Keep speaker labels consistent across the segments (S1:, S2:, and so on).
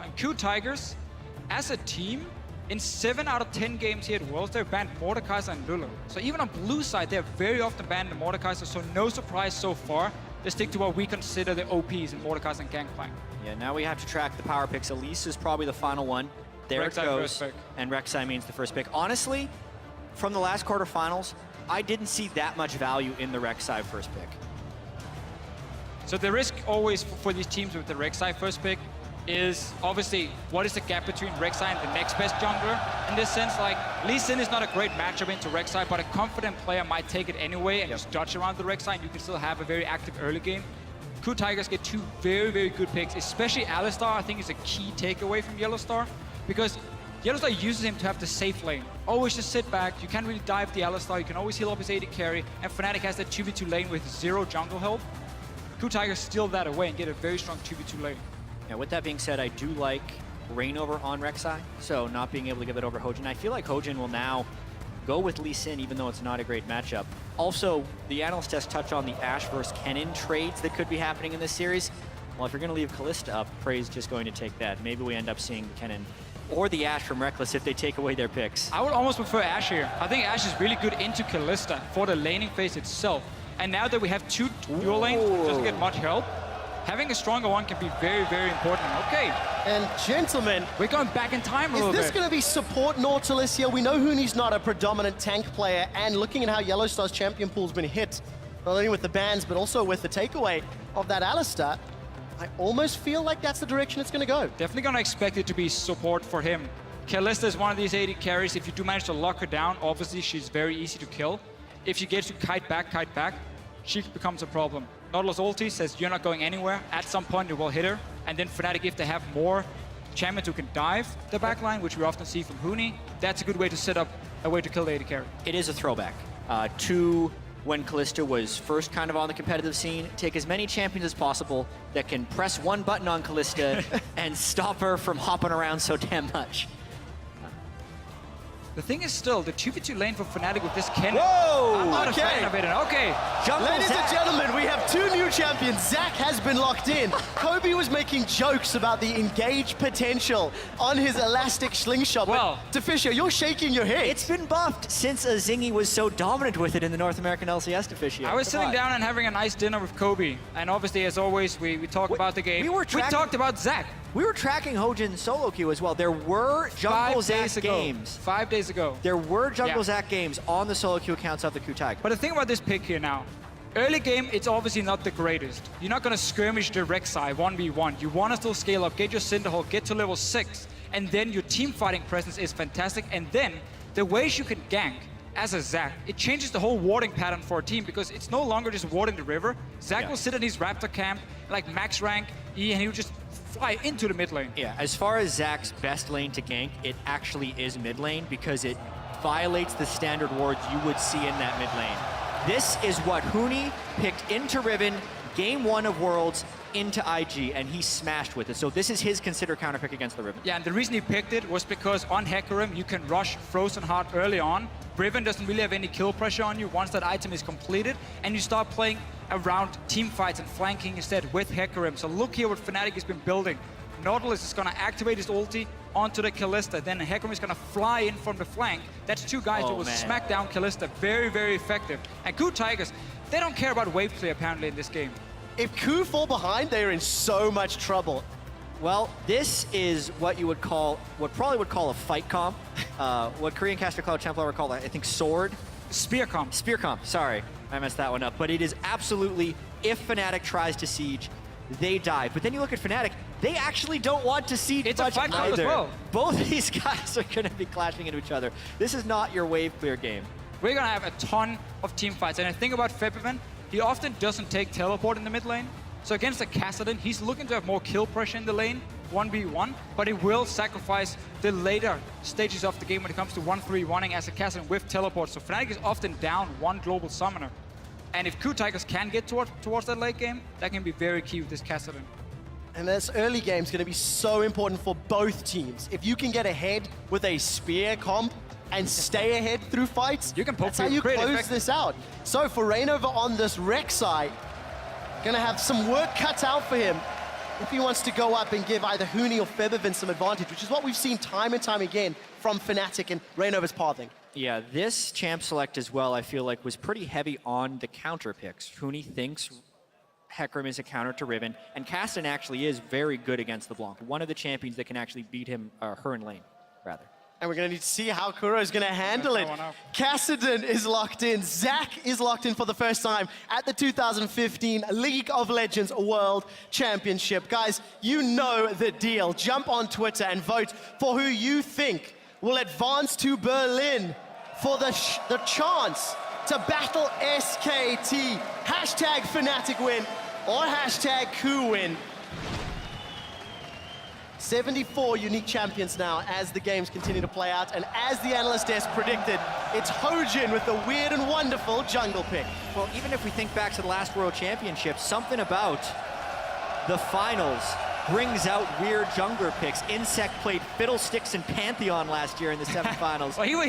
S1: And KOO Tigers, as a team, in 7 out of 10 games here at Worlds, they've banned Mordekaiser and Lulu. So even on blue side, they're very often banned the Mordekaiser, so no surprise so far. They stick to what we consider the OPs in Mordekaiser and Gangplank.
S2: Yeah, now we have to track the power picks. Elise is probably the final one. There
S1: Rek'Sai
S2: it goes.
S1: first pick.
S2: And Rek'Sai means the first pick. Honestly, from the last quarterfinals, I didn't see that much value in the Rek'Sai first pick.
S1: So the risk always for these teams with the Rek'Sai first pick is obviously what is the gap between Rek'Sai and the next best jungler. In this sense, like Lee Sin is not a great matchup into Rek'Sai, but a confident player might take it anyway and just dodge around the Rek'Sai, and you can still have a very active early game. KOO Tigers get two very, very good picks, especially Alistar. I think is a key takeaway from Yellowstar, because Yellowstar uses him to have the safe lane. Always just sit back, you can't really dive the Alistar, you can always heal up his AD carry, and Fnatic has that 2v2 lane with 0 jungle help. KOO Tigers steal that away and get a very strong 2v2 lane.
S2: Yeah, with that being said, I do like Reignover on Rek'Sai, so not being able to give it over Hojin. I feel like Hojin will now go with Lee Sin, even though it's not a great matchup. Also, the analyst test touch on the Ashe versus Kennen trades that could be happening in this series. Well, if you're going to leave Kalista up, Prey's just going to take that. Maybe we end up seeing Kennen or the Ashe from Reckless if they take away their picks.
S1: I would almost prefer Ashe here. I think Ashe is really good into Kalista for the laning phase itself. And now that we have 2 dual lanes, it doesn't get much help. Having a stronger one can be very, very important. Okay.
S3: And gentlemen,
S1: we're going back in time a little bit.
S3: Is this going to be support Nautilus here? We know Huni's not a predominant tank player, and looking at how Yellowstar's champion pool's been hit, not only with the bans, but also with the takeaway of that Alistar, I almost feel like that's the direction it's going to go.
S1: Definitely going to expect it to be support for him. Kalista is one of these AD carries. If you do manage to lock her down, obviously she's very easy to kill. If she gets to kite back, she becomes a problem. Nautilus ulti says you're not going anywhere. At some point, it will hit her. And then Fnatic, if they have more champions who can dive the backline, which we often see from Huni, that's a good way to set up a way to kill the AD carry.
S2: It is a throwback to when Kalista was first kind of on the competitive scene. Take as many champions as possible that can press one button on Kalista and stop her from hopping around so damn much.
S1: The thing is still, the 2v2 lane for Fnatic with this Kennen.
S3: Whoa!
S1: I'm not a fan of it. Okay.
S3: Ladies and gentlemen, we have 2 new champions. Zach has been locked in. Kobe was making jokes about the engage potential on his elastic slingshot.
S1: Well,
S3: Deficio, you're shaking your head.
S2: It's been buffed since Zingy was so dominant with it in the North American LCS, Deficio.
S1: I was sitting down and having a nice dinner with Kobe. And obviously, as always, we talk about the game. We talked about Zach.
S2: We were tracking Hojin's solo queue as well. There were Jungle Zach games.
S1: 5 days ago.
S2: There were Jungle Zach games on the solo queue accounts of the KOO Tigers.
S1: But the thing about this pick here now, early game, it's obviously not the greatest. You're not going to skirmish the Rek'Sai 1v1. You want to still scale up, get your Cinderhawk, get to level 6, and then your team fighting presence is fantastic. And then the ways you can gank as a Zac, it changes the whole warding pattern for a team, because it's no longer just warding the river. Zac will sit in his Raptor camp, like max rank E, and he'll just fly into the mid lane.
S2: Yeah, as far as Zac's best lane to gank, it actually is mid lane, because it violates the standard wards you would see in that mid lane. This is what Huni picked into Riven, game 1 of Worlds, into IG, and he smashed with it. So this is his considered counter pick against the Riven.
S1: Yeah, and the reason he picked it was because on Hecarim, you can rush Frozen Heart early on. Riven doesn't really have any kill pressure on you once that item is completed, and you start playing around team fights and flanking instead with Hecarim. So look here what Fnatic has been building. Nautilus is going to activate his ulti onto the Kalista, then Hecarim is going to fly in from the flank. That's 2 guys who will smack down Kalista. Very, very effective. And KOO Tigers, they don't care about wave play apparently in this game.
S3: If KOO fall behind, they're in so much trouble.
S2: Well, this is what you would call, what probably would call a fight comp. What Korean caster Cloud Champloo would call, I think, sword.
S1: Spear comp.
S2: Spear comp, sorry. I messed that one up. But it is absolutely, if Fnatic tries to siege, they die. But then you look at Fnatic, they actually don't want to siege
S1: much
S2: either.
S1: It's a fight comp as well.
S2: Both of these guys are going to be clashing into each other. This is not your wave clear game.
S1: We're going to have a ton of team fights. And the thing about Febiven, he often doesn't take teleport in the mid lane. So against a Kassadin, he's looking to have more kill pressure in the lane, 1v1, but he will sacrifice the later stages of the game when it comes to 1-3-1ing as a Kassadin with teleport. So Fnatic is often down 1 global summoner. And if KOO Tigers can get towards that late game, that can be very key with this Kassadin.
S3: And this early game is going to be so important for both teams. If you can get ahead with a spear comp and stay ahead through fights,
S1: you can
S3: that's how you close this out. So for Reignover on this Rek'Sai, gonna have some work cut out for him. if he wants to go up and give either Huni or Febiven some advantage, which is what we've seen time and time again from Fnatic and Reignover's pathing.
S2: Yeah, this champ select as well, I feel like, was pretty heavy on the counter picks. Huni thinks Hecarim is a counter to Riven, and Kassadin actually is very good against LeBlanc. One of the champions that can actually beat him, her in lane, rather.
S3: And we're going to need to see how Kuro is going to handle it. Kassadin is locked in. Zach is locked in for the first time at the 2015 League of Legends World Championship. Guys, you know the deal. Jump on Twitter and vote for who you think will advance to Berlin for the chance to battle SKT. Hashtag Fnatic win or hashtag KOO win. 74 unique champions now as the games continue to play out, and as the analyst desk predicted, it's Hojin with the weird and wonderful jungle pick.
S2: Well, even if we think back to the last World Championship, something about the finals brings out weird jungler picks. Insect played Fiddlesticks and Pantheon last year in the semifinals.
S1: Well,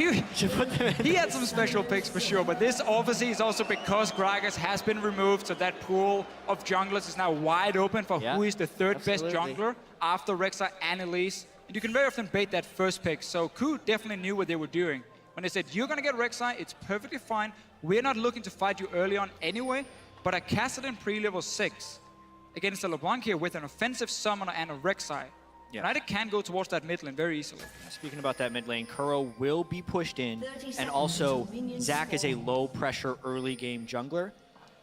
S1: he had some special picks for sure, but this obviously is also because Gragas has been removed, so that pool of junglers is now wide open for who is the third best jungler after Rek'Sai and Elise. And you can very often bait that first pick, so KOO definitely knew what they were doing. When they said, you're gonna get Rek'Sai, it's perfectly fine. We're not looking to fight you early on anyway, but a Kassadin pre-level 6 against a LeBlanc here with an offensive summoner and a Rek'Sai. Fnatic can go towards that mid lane very easily.
S2: Speaking about that mid lane, Kuro will be pushed in, and also Zach is a low pressure early game jungler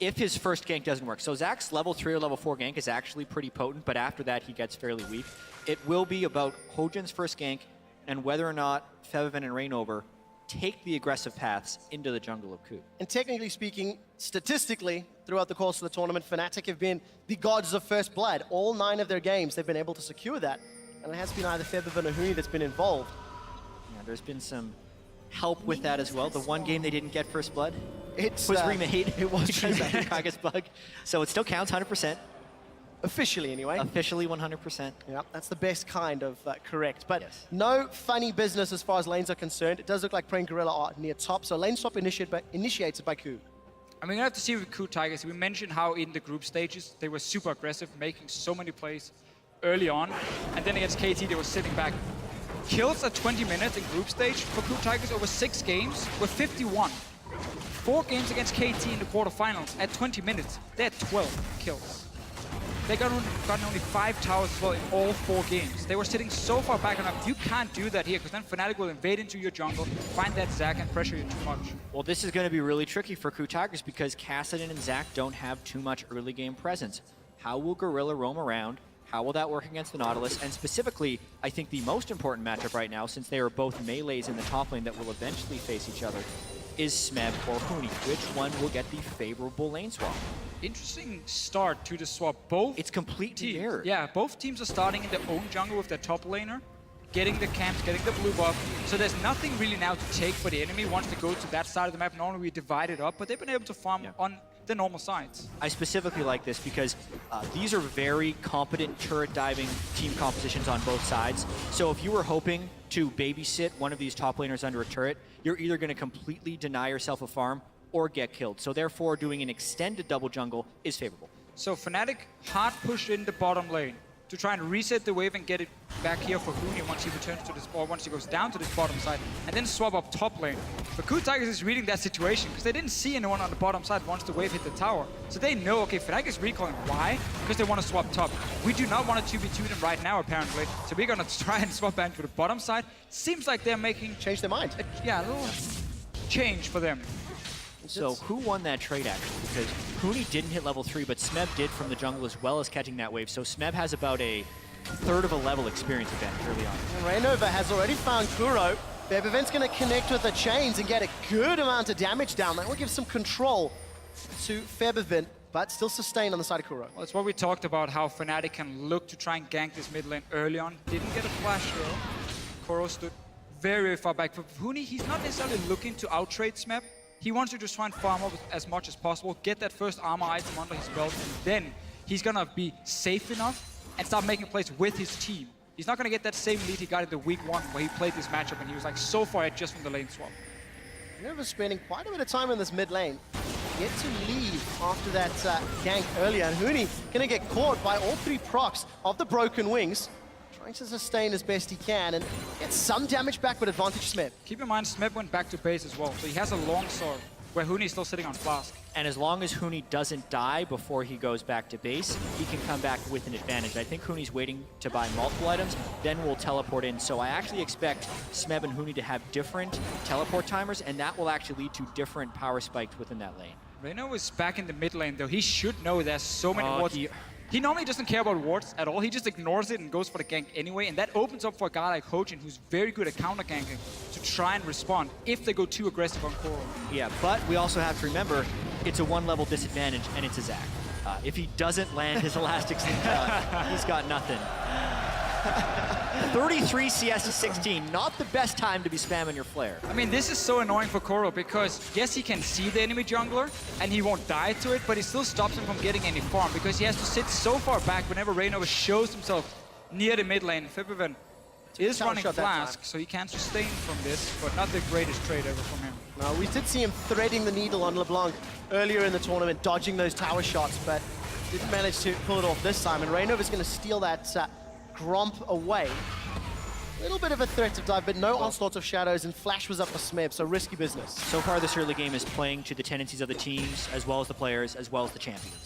S2: if his first gank doesn't work. So Zach's level 3 or level 4 gank is actually pretty potent, but after that he gets fairly weak. It will be about Hojin's first gank and whether or not Febiven and Reignover take the aggressive paths into the jungle of KOO.
S3: And technically speaking, statistically, throughout the course of the tournament, Fnatic have been the gods of first blood. All 9 of their games, they've been able to secure that. And it has been either Febiven or Huni that's been involved.
S2: Yeah, there's been some help with that as well. The one game they didn't get first blood
S3: was
S2: remade.
S3: It was remade.
S2: Gragas bug. So it still counts 100%.
S3: Officially, anyway.
S2: Officially 100%.
S3: Yeah, that's the best kind of correct. But
S2: yes,
S3: no funny business as far as lanes are concerned. It does look like Praying Gorilla are near top, so lane swap initiated by KOO.
S1: I mean, we have to see with KOO Tigers. We mentioned how in the group stages they were super aggressive, making so many plays early on, and then against KT they were sitting back. Kills at 20 minutes in group stage for KOO Tigers over 6 games were 51. 4 games against KT in the quarterfinals at 20 minutes, they had 12 kills. They gotten only 5 towers as well in all 4 games. They were sitting so far back enough. You can't do that here, because then Fnatic will invade into your jungle, find that Zac and pressure you too much.
S2: Well, this is going to be really tricky for KOO Tigers because Kassadin and Zac don't have too much early game presence. How will Gorilla roam around? How will that work against the Nautilus? And specifically, I think the most important matchup right now, since they are both melees in the top lane that will eventually face each other, is Smeb or Huni. Which one will get the favorable lane swap?
S1: Interesting start to the swap. Both
S2: It's completely mirrored.
S1: Yeah, both teams are starting in their own jungle with their top laner, getting the camps, getting the blue buff. So there's nothing really now to take for the enemy once they go to that side of the map. Normally we divide it up, but they've been able to farm on the normal sides.
S2: I specifically like this because these are very competent turret diving team compositions on both sides. So if you were hoping to babysit one of these top laners under a turret, you're either going to completely deny yourself a farm or get killed. So therefore, doing an extended double jungle is favorable.
S1: So Fnatic hard pushed in the bottom lane to try and reset the wave and get it back here for Huni once he returns to this, or once he goes down to this bottom side, and then swap up top lane. But KOO Tigers is reading that situation because they didn't see anyone on the bottom side once the wave hit the tower. So they know, okay, Fnatic is recalling. Why? Because they want to swap top. We do not want to 2v2 them right now, apparently. So we're going to try and swap back to the bottom side. Seems like they're making...
S3: Change their mind.
S1: A little change for them.
S2: So who won that trade actually? Because Huni didn't hit level 3, but Smeb did from the jungle as well as catching that wave. So Smeb has about a third of a level experience advantage early on.
S3: And Reignover has already found Kuro. Febiven's going to connect with the chains and get a good amount of damage down. That will give some control to Febiven, but still sustain on the side of Kuro.
S1: Well, it's what we talked about, how Fnatic can look to try and gank this mid lane early on. Didn't get a flash though. Kuro stood very, very far back. For Huni, he's not necessarily looking to out-trade Smeb. He wants to just try and farm up as much as possible, get that first armor item under his belt, and then he's gonna be safe enough and start making plays with his team. He's not gonna get that same lead he got in the week 1 where he played this matchup and he was like so far ahead just from the lane swap.
S3: Reignover spending quite a bit of time in this mid lane. get to leave after that gank earlier. And Huni gonna get caught by all three procs of the Broken Wings. Trying to sustain as best he can and get some damage back with advantage Smeb.
S1: Keep in mind, Smeb went back to base as well, so he has a long sword, where Huni's still sitting on Flask.
S2: And as long as Huni doesn't die before he goes back to base, he can come back with an advantage. I think Huni's waiting to buy multiple items, then we'll teleport in. So I actually expect Smeb and Huni to have different teleport timers, and that will actually lead to different power spikes within that lane.
S1: Reno is back in the mid lane, though. He should know there's so many wards. He normally doesn't care about wards at all. He just ignores it and goes for the gank anyway. And that opens up for a guy like Hojin, who's very good at counter ganking, to try and respond if they go too aggressive on KOO.
S2: Yeah, but we also have to remember, it's a one-level disadvantage, and it's a Zac. If he doesn't land his elastic slingshot, he's got nothing. 33 CS to 16, not the best time to be spamming your flare.
S1: I mean, this is so annoying for KOO because, yes, he can see the enemy jungler, and he won't die to it, but it still stops him from getting any farm because he has to sit so far back whenever Reynova shows himself near the mid lane. Fibivan is running Flask, so he can sustain from this, but not the greatest trade ever from him.
S3: No, we did see him threading the needle on LeBlanc earlier in the tournament, dodging those tower shots, but didn't manage to pull it off this time. And Reynova's going to steal that Gromp away. A little bit of a threat to dive, but no onslaught of shadows, and Flash was up for Smeb, so risky business.
S2: So far, this early game is playing to the tendencies of the teams, as well as the players, as well as the champions.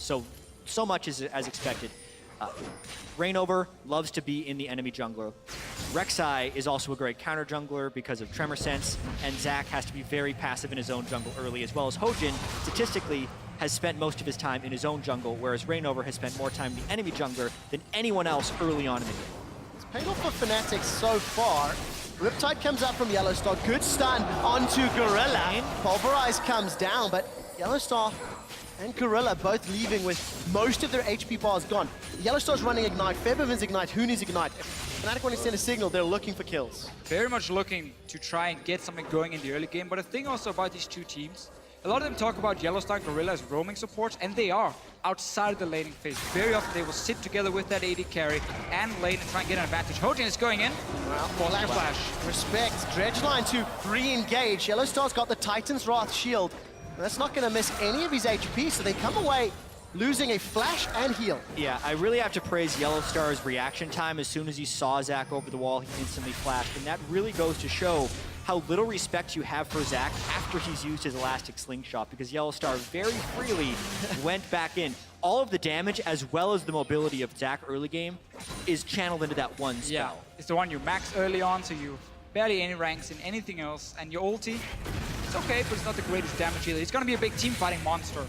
S2: So much is as expected. Reignover loves to be in the enemy jungler. Rek'Sai is also a great counter jungler because of Tremor Sense, and Zac has to be very passive in his own jungle early, as well as Hojin, statistically, has spent most of his time in his own jungle, whereas Reignover has spent more time in the enemy jungler than anyone else early on in the game.
S3: It's paid off for Fnatic so far. Riptide comes out from Yellowstar, good stun onto Gorilla. Pulverize comes down, but Yellowstar and Gorilla both leaving with most of their HP bars gone. Yellowstar's running Ignite, Febivan's Ignite, Huni's Ignite. If Fnatic want to send a signal, they're looking for kills.
S1: Very much looking to try and get something going in the early game, but the thing also about these two teams, a lot of them talk about Yellowstar and Gorilla as roaming supports, and they are outside of the laning phase. Very often they will sit together with that AD carry and lane and try and get an advantage. Hojin is going in.
S3: Well,
S1: Flash.
S3: Respect. Dredgeline to re-engage. Yellowstar's got the Titan's Wrath shield. And that's not going to miss any of his HP, so they come away losing a flash and heal.
S2: Yeah, I really have to praise Yellowstar's reaction time. As soon as he saw Zac over the wall, he instantly flashed, and that really goes to show how little respect you have for Zac after he's used his elastic slingshot, because Yellowstar very freely went back in. All of the damage, as well as the mobility of Zac early game, is channeled into that one spell.
S1: Yeah, it's the one you max early on, so you barely any ranks in anything else, and your ulti, it's okay, but it's not the greatest damage either. It's gonna be a big team fighting monster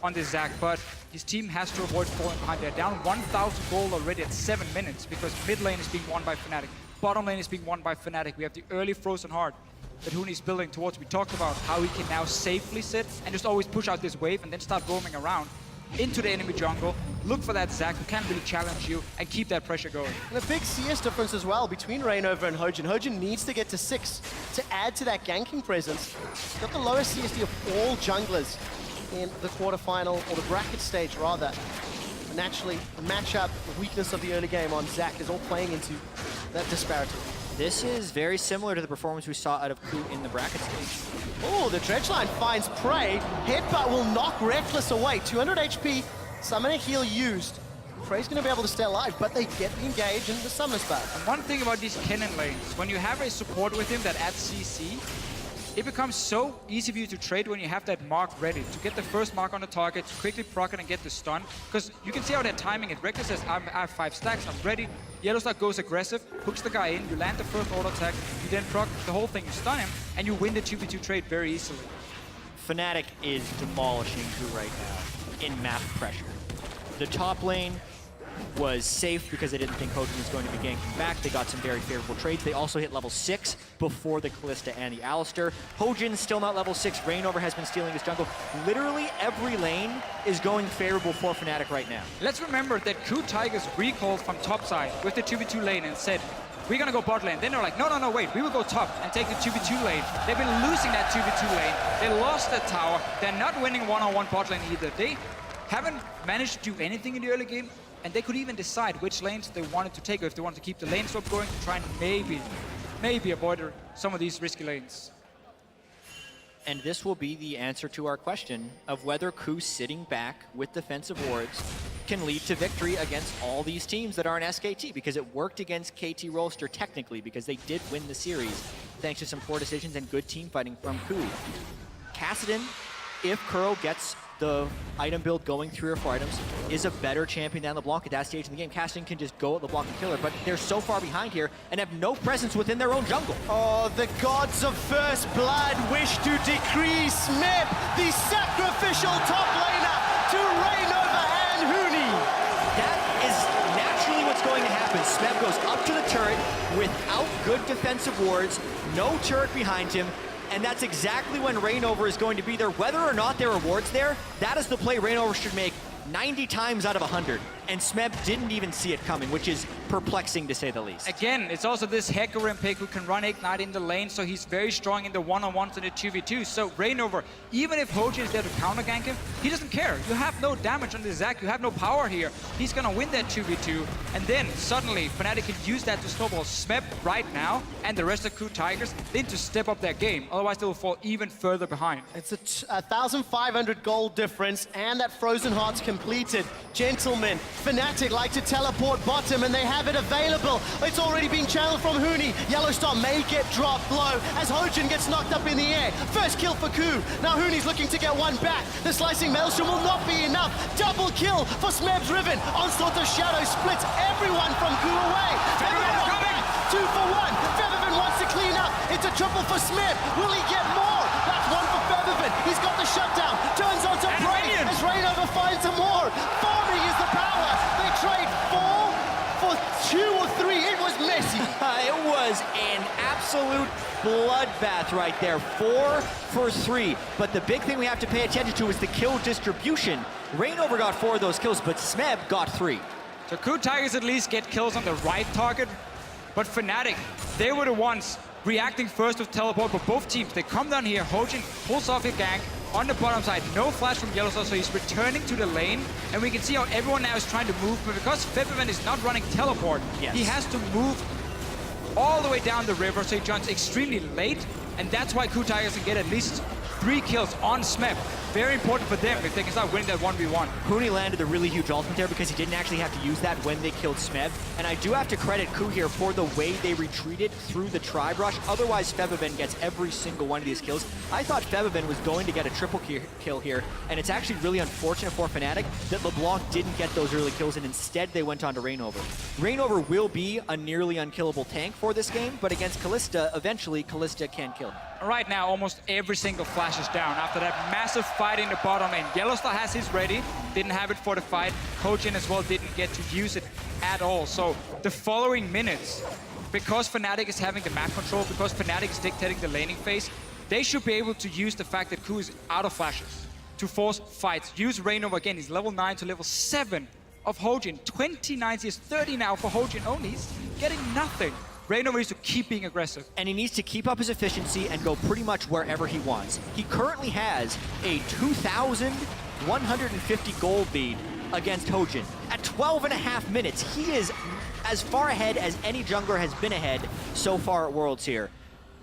S1: on this Zac, but his team has to avoid falling behind. They're down 1,000 gold already at 7 minutes because mid lane is being won by Fnatic. Bottom lane is being won by Fnatic. We have the early Frozen Heart that Huni's building towards. We talked about how he can now safely sit and just always push out this wave and then start roaming around into the enemy jungle, look for that Zac who can't really challenge you, and keep that pressure going.
S3: And a big CS difference as well between Reignover and Hojin. Hojin needs to get to 6 to add to that ganking presence. He's got the lowest CSD of all junglers in the quarterfinal, or the bracket stage rather. And naturally, the matchup, the weakness of the early game on Zac is all playing into that disparity.
S2: This is very similar to the performance we saw out of KOO in the bracket stage.
S3: Oh, the Dredgeline finds prey. Headbutt will knock Reckless away. 200 HP, summoner heal used. Prey's going to be able to stay alive, but they get the engage and the summoner's back.
S1: And one thing about these Kennen lanes, when you have a support with him that adds CC, it becomes so easy for you to trade when you have that mark ready, to get the first mark on the target, to quickly proc it and get the stun. Because you can see how they're timing it. Reckless says, I have 5 stacks, I'm ready. Yellowstar goes aggressive, hooks the guy in, you land the first auto attack, you then proc the whole thing, you stun him, and you win the 2v2 trade very easily.
S2: Fnatic is demolishing KOO right now in map pressure. The top lane was safe because they didn't think Hojin was going to be ganking back. They got some very favorable trades. They also hit level 6 before the Kalista and the Alistar. Hojin's still not level 6. Reignover has been stealing his jungle. Literally every lane is going favorable for Fnatic right now.
S1: Let's remember that KOO Tigers recalled from topside with the 2v2 lane and said, we're gonna go bot lane. Then they're like, no, wait, we will go top and take the 2v2 lane. They've been losing that 2v2 lane. They lost that tower. They're not winning one-on-one bot lane either. They haven't managed to do anything in the early game, and they could even decide which lanes they wanted to take, or if they wanted to keep the lane swap going to try and maybe avoid some of these risky lanes.
S2: And this will be the answer to our question of whether KOO sitting back with defensive wards can lead to victory against all these teams that aren't SKT, because it worked against KT Rolster technically, because they did win the series thanks to some poor decisions and good team fighting from KOO. Kassadin, if Kuro gets the item build going 3 or 4 items, is a better champion than LeBlanc at that stage in the game. Kassadin can just go at LeBlanc and kill her, but they're so far behind here and have no presence within their own jungle.
S3: Oh, the gods of first blood wish to decree Smeb, the sacrificial top laner, to reign over and Huni.
S2: That is naturally what's going to happen. Smeb goes up to the turret without good defensive wards, no turret behind him, and that's exactly when Reignover is going to be there. Whether or not there are wards there, that is the play Reignover should make 90 times out of 100. And Smeb didn't even see it coming, which is perplexing to say the least.
S1: Again, it's also this Hecarim pick who can run Ignite in the lane, so he's very strong in the one-on-ones and the 2v2. So Reignover, even if Hojin is there to counter gank him, he doesn't care. You have no damage on the Zac, you have no power here. He's gonna win that 2v2, and then suddenly Fnatic can use that to snowball Smeb right now, and the rest of KOO Tigers, they need to step up their game, otherwise they will fall even further behind.
S3: It's a 1,500 gold difference, and that Frozen Heart's completed. Gentlemen, Fnatic like to teleport bottom, and they have it available. It's already being channeled from Huni. Yellowstar may get dropped low as Hojin gets knocked up in the air. First kill for KOO. Now Huni's looking to get one back. The slicing Maelstrom will not be enough. Double kill for Smeb's Riven. Onslaught of Shadow splits everyone from KOO away.
S1: Febiven's coming!
S3: 2 for 1. Febiven wants to clean up. It's a triple for Smeb. Will he get more? That's 1 for Febiven. He's got the shutdown. Turns on to Prey as Reignover finds some more. Farming is the power. They trade 4 for 2 or 3. It was messy.
S2: It was an absolute bloodbath right there. 4 for 3. But the big thing we have to pay attention to is the kill distribution. Reignover got 4 of those kills, but Smeb got 3.
S1: So KOO Tigers at least get kills on the right target, but Fnatic, they were the ones reacting first with teleport for both teams. They come down here, Hojin pulls off a gank on the bottom side, no flash from Yellowstar, so he's returning to the lane, and we can see how everyone now is trying to move, but because Febiven is not running teleport, he has to move all the way down the river, so he jumps extremely late, and that's why KOO Tigers can get at least 3 kills on Smeb. Very important for them if they can start winning that 1v1.
S2: Huni landed a really huge ultimate there because he didn't actually have to use that when they killed Smeb. And I do have to credit KOO here for the way they retreated through the tribe rush. Otherwise, Febiven gets every single one of these kills. I thought Febiven was going to get a triple kill here, and it's actually really unfortunate for Fnatic that LeBlanc didn't get those early kills, and instead they went on to Reignover. Reignover will be a nearly unkillable tank for this game, but against Kalista, eventually Kalista can kill him.
S1: Right now, almost every single flash is down after that massive fight in the bottom lane. Yellowstar has his ready, didn't have it for the fight. Hojin as well didn't get to use it at all. So the following minutes, because Fnatic is having the map control, because Fnatic is dictating the laning phase, they should be able to use the fact that KOO is out of flashes to force fights. Use Reignover again, he's level 9 to level 7 of Hojin. 29, he has 30 now for Hojin only, he's getting nothing. Reignover needs to keep being aggressive.
S2: And he needs to keep up his efficiency and go pretty much wherever he wants. He currently has a 2,150 gold lead against Hojin. At 12.5 minutes, he is as far ahead as any jungler has been ahead so far at Worlds here.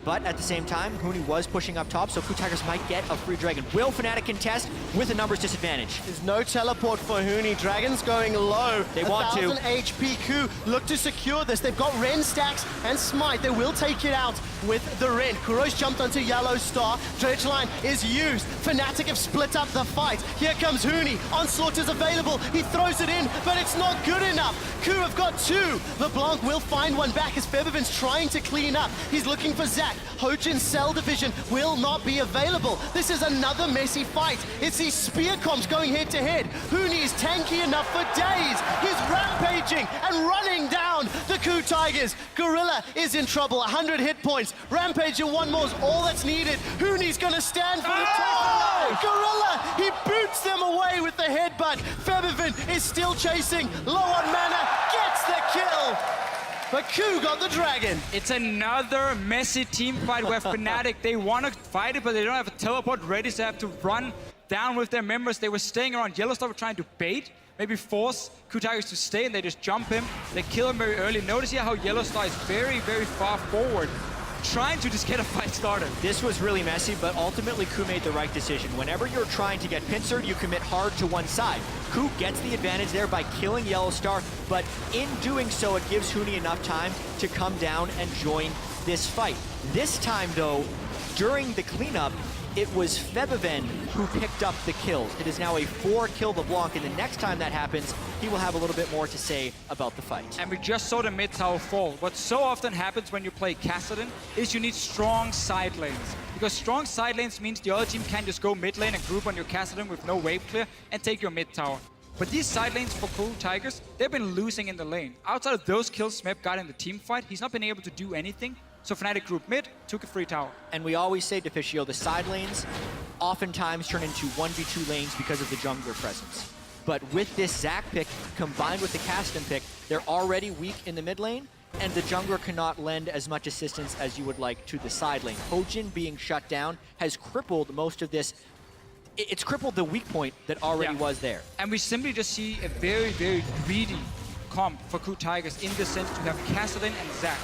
S2: But at the same time, Huni was pushing up top, so KOO Tigers might get a free dragon. Will Fnatic contest with a numbers disadvantage?
S3: There's no teleport for Huni. Dragon's going low.
S2: They want to.
S3: 1,000 HP. KOO look to secure this. They've got Ren stacks and Smite. They will take it out with the Ren. Kuro's jumped onto Yellowstar. Dredge line is used. Fnatic have split up the fight. Here comes Huni. Onslaught is available. He throws it in, but it's not good enough. KOO have got 2. LeBlanc will find one back as Febiven's trying to clean up. He's looking for Zac. Hojin's cell division will not be available. This is another messy fight. It's these spear comps going head to head. Huni is tanky enough for days. He's rampaging and running down the KOO Tigers. Gorilla is in trouble. 100 hit points. Rampage and 1 more is all that's needed. Huni's gonna stand for the top. Gorilla, he boots them away with the headbutt. Febiven is still chasing. Low on mana, gets the kill. But KOO got the dragon.
S1: It's another messy team fight where Fnatic, they want to fight it, but they don't have a teleport ready, so they have to run down with their members. They were staying around. Yellowstar were trying to bait, maybe force KOO Tigers to stay, and they just jump him. They kill him very early. Notice here how Yellowstar is very, very far forward. trying to just get a fight started.
S2: This was really messy, but ultimately KOO made the right decision. Whenever you're trying to get pincered, you commit hard to one side. KOO gets the advantage there by killing Yellow Star, but in doing so, it gives Huni enough time to come down and join this fight. This time, though, during the cleanup, it was Febiven who picked up the kills. It is now a 4-kill LeBlanc, and the next time that happens, he will have a little bit more to say about the fight.
S1: And we just saw the mid tower fall. What so often happens when you play Kassadin is you need strong side lanes. Because strong side lanes means the other team can just go mid lane and group on your Kassadin with no wave clear and take your mid tower. But these side lanes for KOO Tigers, they've been losing in the lane. Outside of those kills Smeb got in the team fight, he's not been able to do anything. So Fnatic group mid, took a free tower.
S2: And we always say, Deficio, the side lanes oftentimes turn into 1v2 lanes because of the jungler presence. But with this Zac pick, combined with the Kassadin pick, they're already weak in the mid lane, and the jungler cannot lend as much assistance as you would like to the side lane. Hojin being shut down has crippled most of this. It's crippled the weak point that already was there.
S1: And we simply just see a very, very greedy comp for KOO Tigers in the sense to have Kassadin and Zac.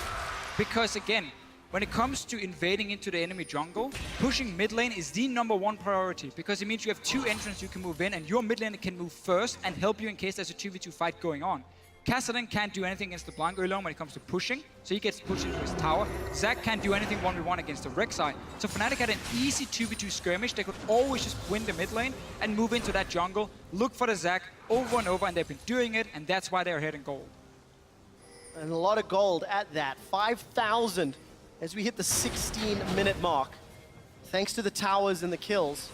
S1: Because again, when it comes to invading into the enemy jungle, pushing mid lane is the #1 priority because it means you have 2 entrants you can move in and your mid laner can move first and help you in case there's a 2v2 fight going on. Kassadin can't do anything against the LeBlanc early on when it comes to pushing, so he gets pushed into his tower. Zac can't do anything 1v1 against the Rek'Sai. So Fnatic had an easy 2v2 skirmish. They could always just win the mid lane and move into that jungle, look for the Zac over and over, and they've been doing it, and that's why they're ahead in gold.
S3: And a lot of gold at that. 5,000 as we hit the 16-minute mark. Thanks to the towers and the kills.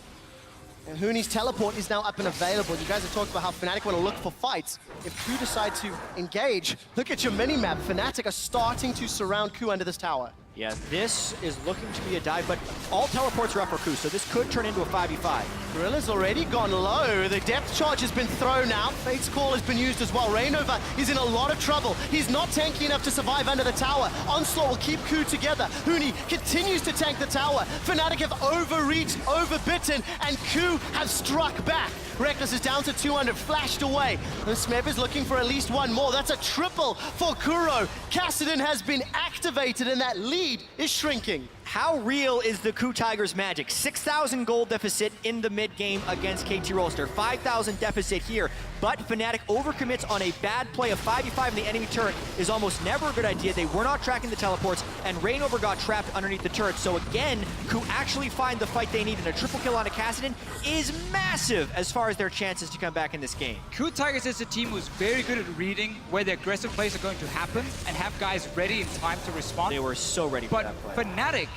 S3: And Huni's teleport is now up and available. You guys have talked about how Fnatic want to look for fights. If KOO decide to engage, look at your mini-map. Fnatic are starting to surround KOO under this tower.
S2: Yeah, this is looking to be a dive, but all teleports are up for KOO, so this could turn into a 5v5.
S3: Gorilla's already gone low. The depth charge has been thrown out. Fate's Call has been used as well. Rainova is in a lot of trouble. He's not tanky enough to survive under the tower. Onslaught will keep KOO together. Huni continues to tank the tower. Fnatic have overreached, overbitten, and KOO have struck back. Reckless is down to 200, flashed away. And Smeb is looking for at least one more. That's a triple for Kuro. Kassadin has been activated, and that lead is shrinking.
S2: How real is the KOO Tigers magic? 6,000 gold deficit in the mid game against KT Rolster. 5,000 deficit here, but Fnatic overcommits on a bad play. A 5v5 in the enemy turret is almost never a good idea. They were not tracking the teleports, and Rainover got trapped underneath the turret. So again, KOO actually find the fight they need, and a triple kill on a Kassadin is massive as far as their chances to come back in this game.
S1: KOO Tigers is a team who's very good at reading where the aggressive plays are going to happen and have guys ready in time to respond.
S2: They were so ready for
S1: but
S2: that play.
S1: Fnatic,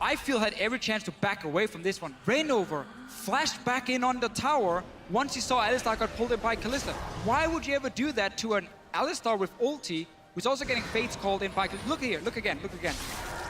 S1: I feel, had every chance to back away from this one. Rainover flashed back in on the tower once he saw Alistar got pulled in by Kalista. Why would you ever do that to an Alistar with ulti, who's also getting Fates called in by Kalista? Look here, look again, look again.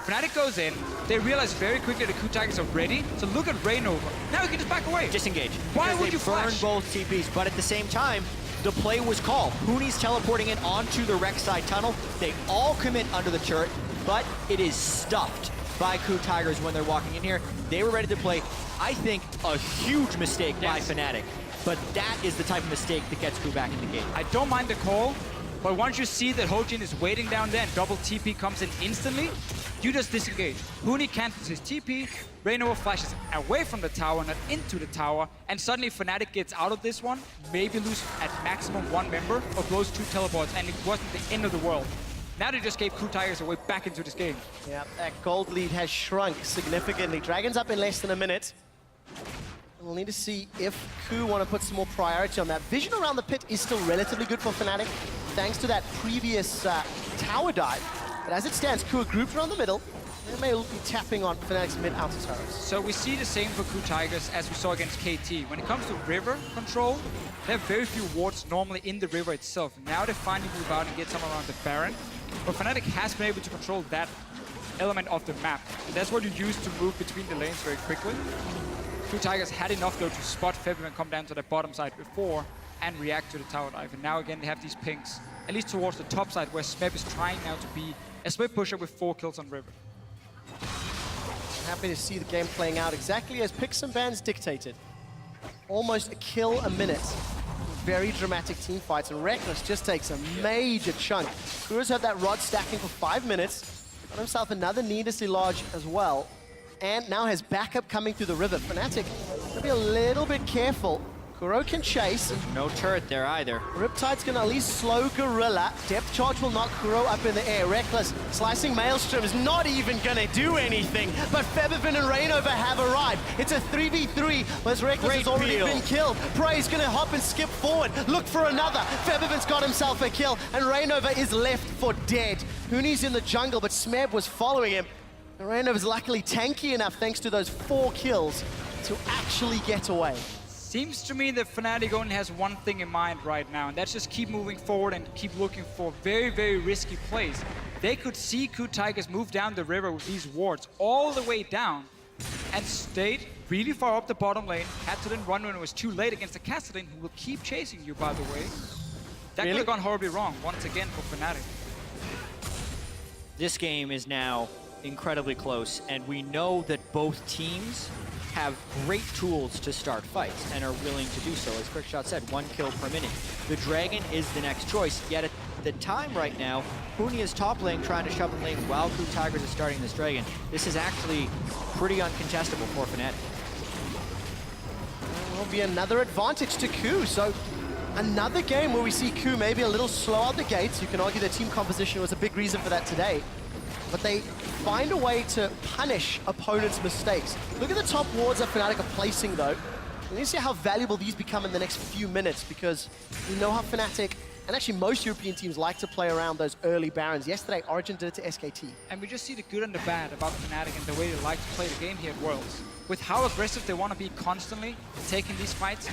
S1: Fnatic goes in, they realize very quickly the KOO Tigers are ready, so look at Rainover. Now he can just back away.
S2: Disengage.
S1: Why would you
S2: burn
S1: flash?
S2: both TPs, but at the same time, the play was called. Huni's teleporting in onto the Rek'Sai tunnel. They all commit under the turret, but it is stuffed by KOO Tigers when they're walking in here. They were ready to play, I think, a huge mistake by Fnatic. But that is the type of mistake that gets KOO back in the game.
S1: I don't mind the call, but once you see that Hojin is waiting down there and double TP comes in instantly, you just disengage. Huni cancels his TP, Rainover flashes away from the tower, not into the tower, and suddenly Fnatic gets out of this one, maybe lose at maximum 1 member, or blows 2 teleports, and it wasn't the end of the world. Now they just gave KOO Tigers a way back into this game.
S3: Yeah, that gold lead has shrunk significantly. Dragon's up in less than a minute. We'll need to see if KOO want to put some more priority on that. Vision around the pit is still relatively good for Fnatic, thanks to that previous tower dive. But as it stands, KOO are grouped around the middle. They may be tapping on Fnatic's mid-outer turrets.
S1: So we see the same for KOO Tigers as we saw against KT. When it comes to river control, they have very few wards normally in the river itself. Now they finally move out and get some around the Baron. But Fnatic has been able to control that element of the map. And that's what you use to move between the lanes very quickly. KOO Tigers had enough though to spot Febiven come down to the bottom side before and react to the tower dive. And now again they have these pings, at least towards the top side, where Smeb is trying now to be a split pusher with 4 kills on river.
S3: Happy to see the game playing out exactly as picks and bans dictated. Almost a kill a minute. Very dramatic team fights, and Reckless just takes a major chunk. Kuro's had that rod stacking for 5 minutes. Got himself another needlessly large as well. And now has backup coming through the river. Fnatic, gonna be a little bit careful. KOO can chase.
S2: No turret there either.
S3: Riptide's gonna at least slow Gorilla. Depth charge will knock KOO up in the air. Reckless, slicing Maelstrom is not even gonna do anything. But Featherfin and Rainover have arrived. It's a 3v3, whereas Reckless has already been killed. Prey's gonna hop and skip forward. Look for another. Featherfin's got himself a kill, and Rainover is left for dead. Huni's in the jungle, but Smeb was following him. And Rainover's luckily tanky enough, thanks to those 4 kills, to actually get away.
S1: Seems to me that Fnatic only has one thing in mind right now, and that's just keep moving forward and keep looking for very, very risky plays. They could see KOO Tigers move down the river with these wards all the way down and stayed really far up the bottom lane, had to then run when it was too late against the Kassadin, who will keep chasing you, by the way. That could have gone horribly wrong once again for Fnatic.
S2: This game is now incredibly close, and we know that both teams have great tools to start fights and are willing to do so. As Quickshot said, 1 kill per minute. The Dragon is the next choice, yet at the time right now, Huni is top lane trying to shove in lane while KOO Tigers is starting this Dragon. This is actually pretty uncontestable for Fnatic.
S3: Will be another advantage to KOO, so another game where we see KOO maybe a little slow out the gates. You can argue their team composition was a big reason for that today. But they find a way to punish opponents' mistakes. Look at the top wards that Fnatic are placing, though. And you see how valuable these become in the next few minutes, because we know how Fnatic, and actually most European teams, like to play around those early Barons. Yesterday, Origin did it to SKT.
S1: And we just see the good and the bad about Fnatic and the way they like to play the game here at Worlds. With how aggressive they want to be constantly taking these fights,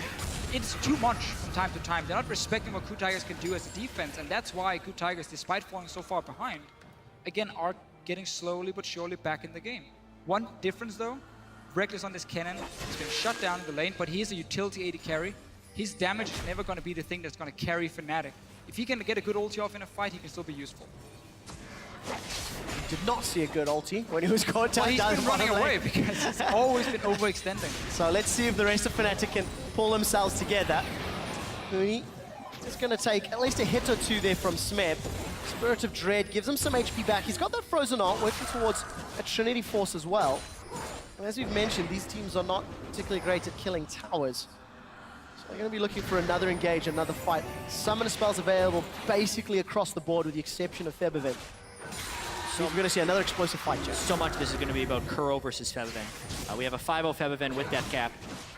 S1: it's too much from time to time. They're not respecting what KOO Tigers can do as a defense, and that's why KOO Tigers, despite falling so far behind, again, are getting slowly but surely back in the game. One difference though, Reckless on this cannon has been shut down in the lane, but he's a utility AD carry. His damage is never going to be the thing that's going to carry Fnatic. If he can get a good ulti off in a fight, he can still be useful.
S3: Did not see a good ulti when he was caught down.
S1: Well, he's been running away because he's always been overextending.
S3: So let's see if the rest of Fnatic can pull themselves together. Huni is going to take at least a hit or 2 there from Smeb. Spirit of Dread gives him some HP back. He's got that Frozen Art working towards a Trinity Force as well. And as we've mentioned, these teams are not particularly great at killing towers. So they're going to be looking for another engage, another fight. Summoner spells available basically across the board with the exception of Featherfin. So we're going to see another explosive fight, Jeff.
S2: So much of this is going to be about KOO versus Featherfin. We have a 5-0 Featherfin with that cap,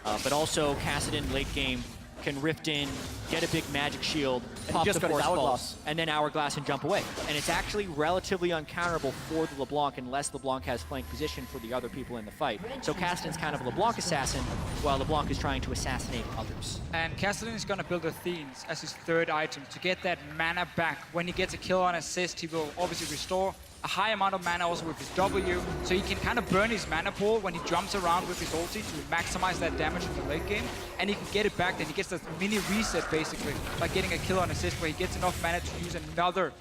S2: but also Kassadin late game can rift in, get a big magic shield, pop the force pulse, and then Hourglass and jump away. And it's actually relatively uncounterable for the LeBlanc unless LeBlanc has flank position for the other people in the fight. So Kassadin's kind of a LeBlanc assassin, while LeBlanc is trying to assassinate others.
S1: And Kassadin is going to build Athenes as his 3rd item to get that mana back. When he gets a kill on assist, he will obviously restore a high amount of mana also with his W, so he can kind of burn his mana pool when he jumps around with his ulti to maximize that damage in the late game, and he can get it back, then he gets this mini reset basically by getting a kill on assist where he gets enough mana to use another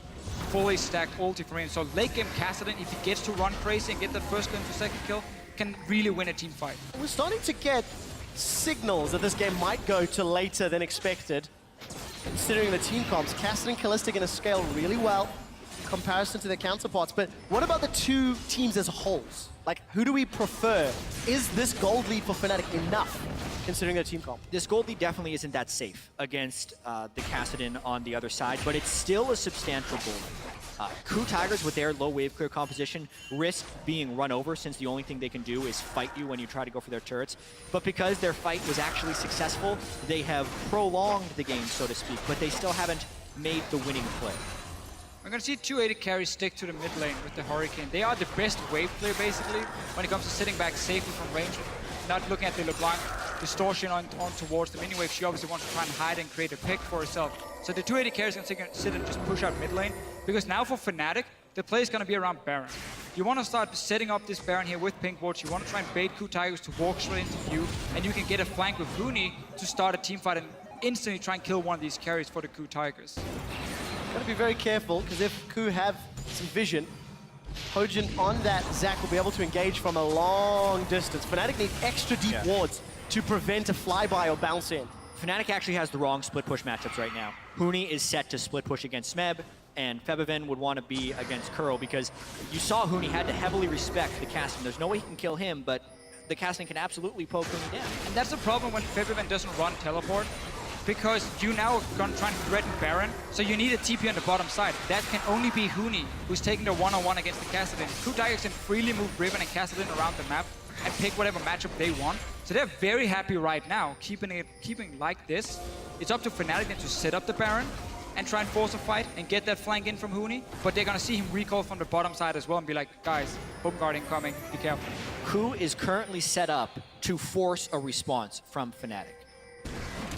S1: fully stacked ulti from him. So late game Kassadin, if he gets to run crazy and get that first kill into second kill, can really win a team fight.
S3: We're starting to get signals that this game might go to later than expected, considering the team comps. Kassadin and Kalista going to scale really well comparison to their counterparts, but what about the 2 teams as wholes? Like, who do we prefer? Is this gold lead for Fnatic enough, considering their team comp?
S2: This gold lead definitely isn't that safe against the Kassadin on the other side, but it's still a substantial gold. KOO Tigers, with their low wave clear composition, risk being run over since the only thing they can do is fight you when you try to go for their turrets. But because their fight was actually successful, they have prolonged the game, so to speak, but they still haven't made the winning play.
S1: We're going to see 2 AD carries stick to the mid lane with the Hurricane. They are the best wave player, basically, when it comes to sitting back safely from range, not looking at the LeBlanc distortion on towards the mini-wave. She obviously wants to try and hide and create a pick for herself. So the 2 AD carries are going to sit and just push out mid lane, because now for Fnatic, the play is going to be around Baron. You want to start setting up this Baron here with pink wards. You want to try and bait KOO Tigers to walk straight into view, and you can get a flank with Huni to start a team fight and instantly try and kill one of these carries for the KOO Tigers.
S3: Got to be very careful, because if KOO have some vision, Hojin on that Zac will be able to engage from a long distance. Fnatic need extra deep wards to prevent a flyby or bounce in.
S2: Fnatic actually has the wrong split push matchups right now. Huni is set to split push against Smeb. and Febiven would want to be against KOO because you saw Huni had to heavily respect the casting. There's no way he can kill him, but the casting can absolutely poke Huni down.
S1: And that's the problem when Febiven doesn't run teleport, because you now are going to try and threaten Baron, so you need a TP on the bottom side. That can only be Huni, who's taking the one-on-one against the Kassadin. KOO Tigers can freely move Riven and Kassadin around the map and pick whatever matchup they want. So they're very happy right now, keeping like this. It's up to Fnatic then to set up the Baron and try and force a fight and get that flank in from Huni, but they're going to see him recall from the bottom side as well and be like, guys, home guard incoming, be careful.
S2: KOO is currently set up to force a response from Fnatic.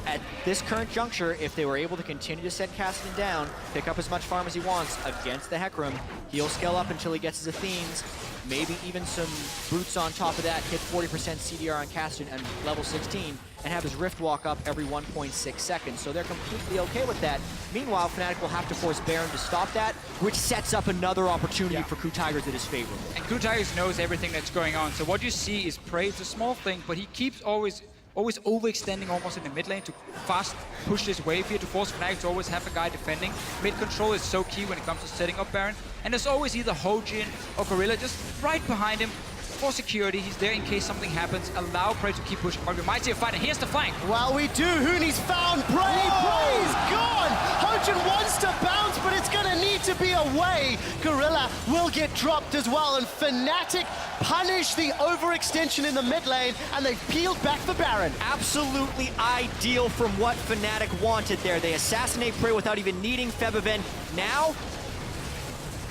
S2: At this current juncture, if they were able to continue to set Kassadin down, pick up as much farm as he wants against the Hecarim, he'll scale up until he gets his Athenes, maybe even some boots on top of that, hit 40% CDR on Kassadin and level 16, and have his Rift Walk up every 1.6 seconds. So they're completely okay with that. Meanwhile, Fnatic will have to force Baron to stop that, which sets up another opportunity for KOO Tigers that is favorable.
S1: And KOO Tigers knows everything that's going on. So what you see is Prey. It's a small thing, but he keeps always overextending almost in the mid lane to fast push this wave here to force Fnatic to always have a guy defending. Mid control is so key when it comes to setting up Baron. And there's always either Hojin or Gorilla just right behind him for security. He's there in case something happens. Allow Prey to keep pushing. But we might see a fight, and here's the flank.
S3: Well, we do. Huni's found Prey. Prey's gone. Hojin wants to bounce, but it's going to need to be away. Gorilla will get dropped as well, and Fnatic punish the overextension in the mid lane, and they've peeled back for Baron.
S2: Absolutely ideal from what Fnatic wanted there. They assassinate Prey without even needing Febiven. Now,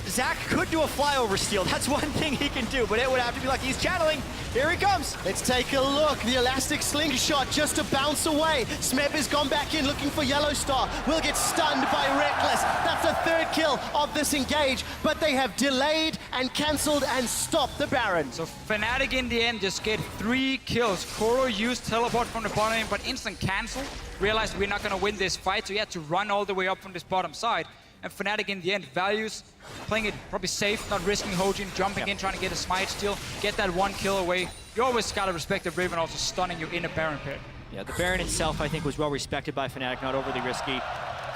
S2: Zach could do a flyover steal. That's one thing he can do, but it would have to be like he's channeling. Here he comes.
S3: Let's take a look. The elastic slingshot just to bounce away. Smeb has gone back in looking for Yellowstar. Will get stunned by Reckless. That's the third kill of this engage, but they have delayed and cancelled and stopped the Baron.
S1: So Fnatic in the end just get 3 kills. KOO used teleport from the bottom lane, but instant cancel. Realized we're not going to win this fight, so he had to run all the way up from this bottom side. And Fnatic in the end values playing it probably safe, not risking Hojin, jumping in, trying to get a smite steal, get that 1 kill away. You always gotta respect the Riven also stunning you in a Baron pit.
S2: Yeah, the Baron itself, I think, was well respected by Fnatic, not overly risky.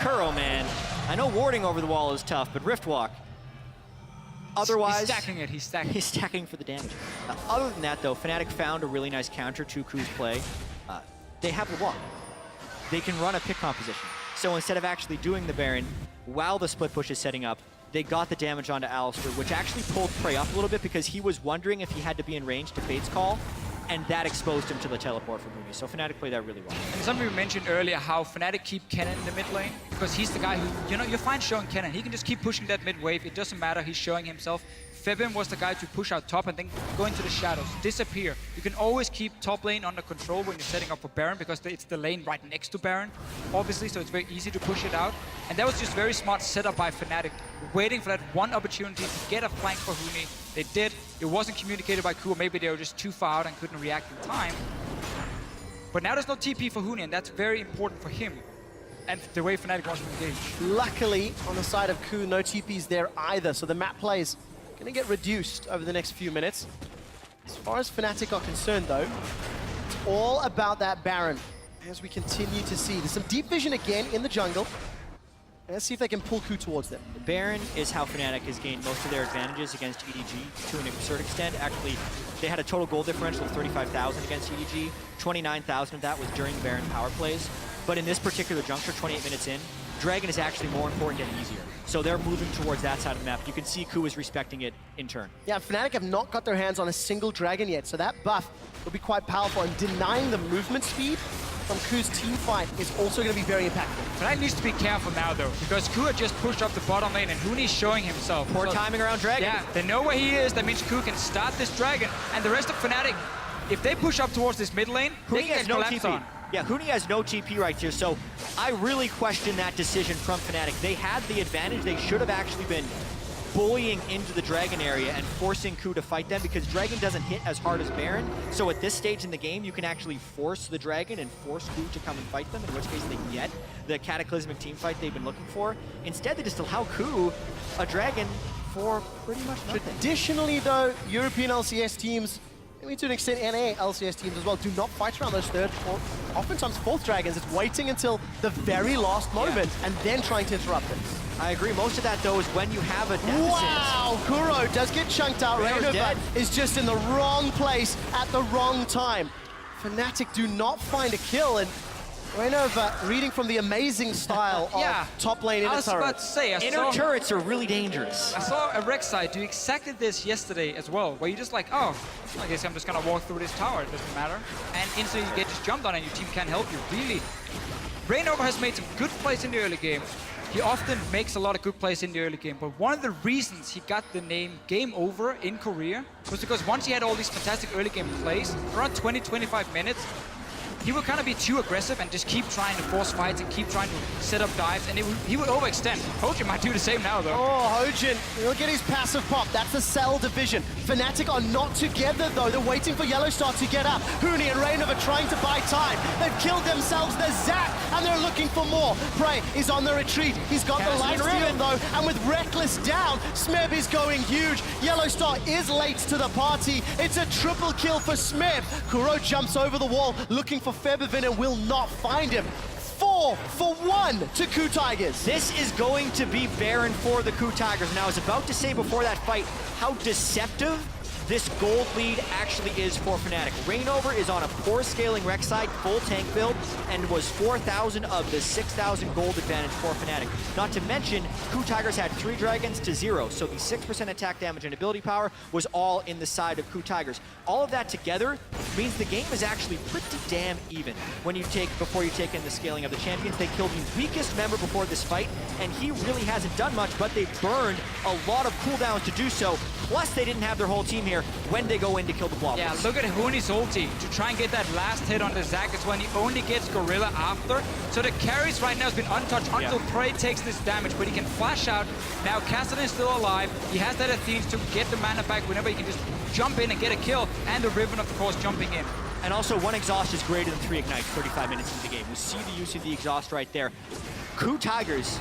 S2: KOO, man, I know warding over the wall is tough, but Rift Walk, otherwise...
S1: He's stacking it, he's stacking.
S2: He's stacking for the damage. Other than that, though, Fnatic found a really nice counter to KOO's play. They have the wall. They can run a pick composition. So instead of actually doing the Baron, while the split push is setting up, they got the damage onto Alistar, which actually pulled Prey up a little bit because he was wondering if he had to be in range to Fate's Call, and that exposed him to the teleport from Huni. So Fnatic played that really well.
S1: And something we mentioned earlier, how Fnatic keep Kennen in the mid lane, because he's the guy who, you know, you're fine showing Kennen. He can just keep pushing that mid wave. It doesn't matter, he's showing himself. Febin was the guy to push out top and then go into the shadows, disappear. You can always keep top lane under control when you're setting up for Baron, because it's the lane right next to Baron, obviously, so it's very easy to push it out. And that was just very smart setup by Fnatic, waiting for that one opportunity to get a flank for Huni. They did. It wasn't communicated by KOO. Maybe they were just too far out and couldn't react in time. But now there's no TP for Huni, and that's very important for him and the way Fnatic wants to engage.
S3: Luckily, on the side of KOO, no TPs there either, so the map play is going to get reduced over the next few minutes. As far as Fnatic are concerned, though, it's all about that Baron. As we continue to see, there's some deep vision again in the jungle. Let's see if they can pull KOO towards them.
S2: The Baron is how Fnatic has gained most of their advantages against EDG to an absurd extent. Actually, they had a total goal differential of 35,000 against EDG. 29,000 of that was during the Baron power plays. But in this particular juncture, 28 minutes in, Dragon is actually more important and easier. So they're moving towards that side of the map. You can see KOO is respecting it in turn.
S3: Yeah, Fnatic have not got their hands on a single Dragon yet, so that buff will be quite powerful, and denying the movement speed from KOO's team fight is also going to be very impactful.
S1: Fnatic needs to be careful now, though, because KOO just pushed up the bottom lane, and Huni's showing himself.
S2: Poor timing around Dragon.
S1: Yeah, they know where he is. That means KOO can start this Dragon, and the rest of Fnatic, if they push up towards this mid lane, they
S2: Huni
S1: can
S2: has
S1: get
S2: no
S1: collapsed
S2: TP.
S1: on.
S2: Yeah, Huni has no TP right here, so I really question that decision from Fnatic. They had the advantage. They should have actually been bullying into the Dragon area and forcing KOO to fight them, because Dragon doesn't hit as hard as Baron. So at this stage in the game, you can actually force the Dragon and force KOO to come and fight them, in which case they get the cataclysmic team fight they've been looking for. Instead, they just allow KOO a Dragon for pretty much nothing.
S3: Traditionally, though, European LCS teams maybe to an extent NA LCS teams as well, do not fight around those third or oftentimes fourth dragons. It's waiting until the very last moment and then trying to interrupt it.
S2: I agree. Most of that, though, is when you have a deficit.
S3: Wow! Kuro does get chunked out. Rainova is just in the wrong place at the wrong time. Fnatic do not find a kill, and Rainova reading from the amazing style of top lane inner turret.
S1: I was about to say,
S2: Inner turrets are really dangerous.
S1: I saw a Rek'Sai do exactly this yesterday as well, where you're just like, oh, I guess I'm just gonna walk through this tower, it doesn't matter. And instantly you get just jumped on and your team can't help you, really. Rainova has made some good plays in the early game. He often makes a lot of good plays in the early game, but one of the reasons he got the name Game Over in Korea was because once he had all these fantastic early game plays, around 20-25 minutes, he would kind of be too aggressive and just keep trying to force fights and keep trying to set up dives, and he would overextend. Hojin might do the same now, though.
S3: Oh, Hojin, look at his passive pop. That's the cell division. Fnatic are not together, though. They're waiting for Yellowstar to get up. Huni and Rainova trying to buy time. They've killed themselves. They're zapped, and they're looking for more. Prey is on the retreat. He's got the life steal, though, and with Reckless down, Smeb is going huge. Yellowstar is late to the party. It's a triple kill for Smeb. Kuro jumps over the wall, looking for Febiven and will not find him. 4 for 1 to KOO Tigers.
S2: This is going to be Baron for the KOO Tigers. Now, I was about to say before that fight how deceptive this gold lead actually is for Fnatic. Rainover is on a poor scaling Rek'Sai, full tank build, and was 4,000 of the 6,000 gold advantage for Fnatic. Not to mention, KOO Tigers had 3 dragons to 0, so the 6% attack damage and ability power was all in the side of KOO Tigers. All of that together means the game is actually pretty damn even before you take in the scaling of the champions. They killed the weakest member before this fight, and he really hasn't done much, but they burned a lot of cooldowns to do so. Plus, they didn't have their whole team here when they go in to kill the Blob.
S1: Yeah, look at Huni's ulti to try and get that last hit on the Zac. It's when he only gets Gorilla after. So the carries right now has been untouched until Prey takes this damage, but he can flash out. Now Kassadin is still alive. He has that Athene to get the mana back whenever he can just jump in and get a kill. And the Riven, of course, jumping in.
S2: And also, 1 exhaust is greater than 3 ignites 35 minutes into the game. We see the use of the exhaust right there. KOO Tigers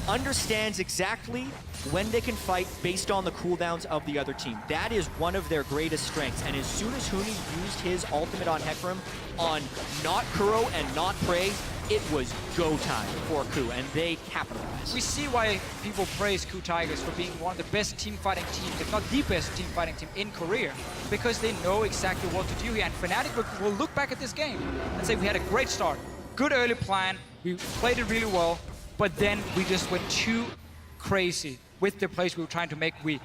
S2: understands exactly when they can fight based on the cooldowns of the other team. That is one of their greatest strengths. And as soon as Huni used his ultimate on Hecarim on not Kuro and not Prey, it was go time for KOO, and they capitalized.
S1: We see why people praise KOO Tigers for being one of the best team fighting teams, if not the best team fighting team in Korea, because they know exactly what to do here. And Fnatic will look back at this game and say, we had a great start, good early plan, we played it really well, but then we just went too crazy with the plays we were trying to make. We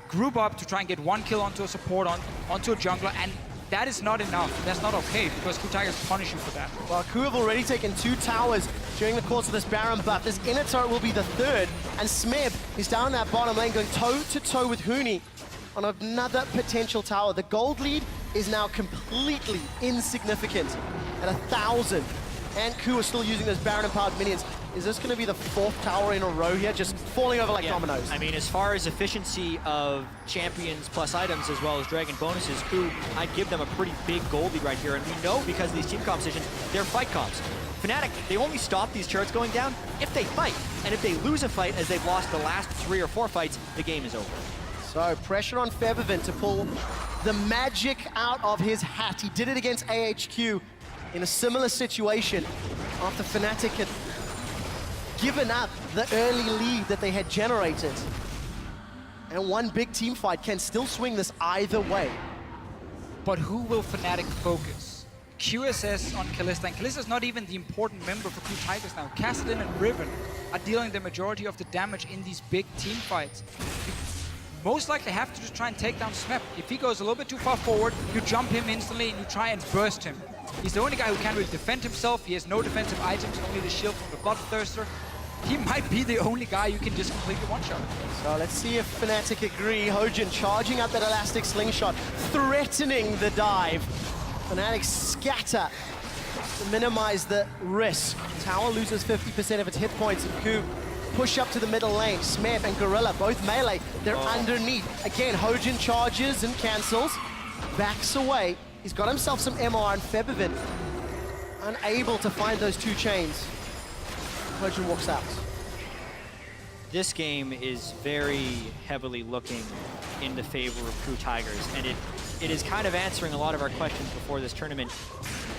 S1: group up to try and get 1 kill onto a support, onto a jungler, and that is not enough. That's not okay, because KOO Tigers punish you for that.
S3: Well, KOO have already taken 2 towers during the course of this Baron buff. This inner turret will be the 3rd, and Smeb is down that bottom lane going toe-to-toe with Huni on another potential tower. The gold lead is now completely insignificant at 1,000, and KOO are still using those Baron-empowered minions. Is this going to be the 4th tower in a row here, just falling over like dominoes?
S2: I mean, as far as efficiency of champions plus items as well as dragon bonuses, KOO, I'd give them a pretty big gold lead right here. And we know because of these team compositions, they're fight comps. Fnatic, they only stop these turrets going down if they fight. And if they lose a fight, as they've lost the last 3 or 4 fights, the game is over.
S3: So pressure on Febiven to pull the magic out of his hat. He did it against AHQ in a similar situation after Fnatic had given up the early lead that they had generated. And one big team fight can still swing this either way.
S1: But who will Fnatic focus? QSS on Kalista, and Kalista's not even the important member for KOO Tigers now. Kassadin and Riven are dealing the majority of the damage in these big team fights. You most likely have to just try and take down Smeb. If he goes a little bit too far forward, you jump him instantly and you try and burst him. He's the only guy who can't really defend himself. He has no defensive items, only the shield from the Bloodthirster. He might be the only guy you can just completely one-shot.
S3: So let's see if Fnatic agree. Hojin charging up that elastic slingshot, threatening the dive. Fnatic scatter to minimize the risk. Tower loses 50% of its hit points, and KOO push up to the middle lane. Smeb and Gorilla, both melee, they're underneath. Again, Hojin charges and cancels, backs away. He's got himself some MR, and Febiven unable to find those 2 chains. Hojin walks out.
S2: This game is very heavily looking in the favor of KOO Tigers, and it it is kind of answering a lot of our questions before this tournament.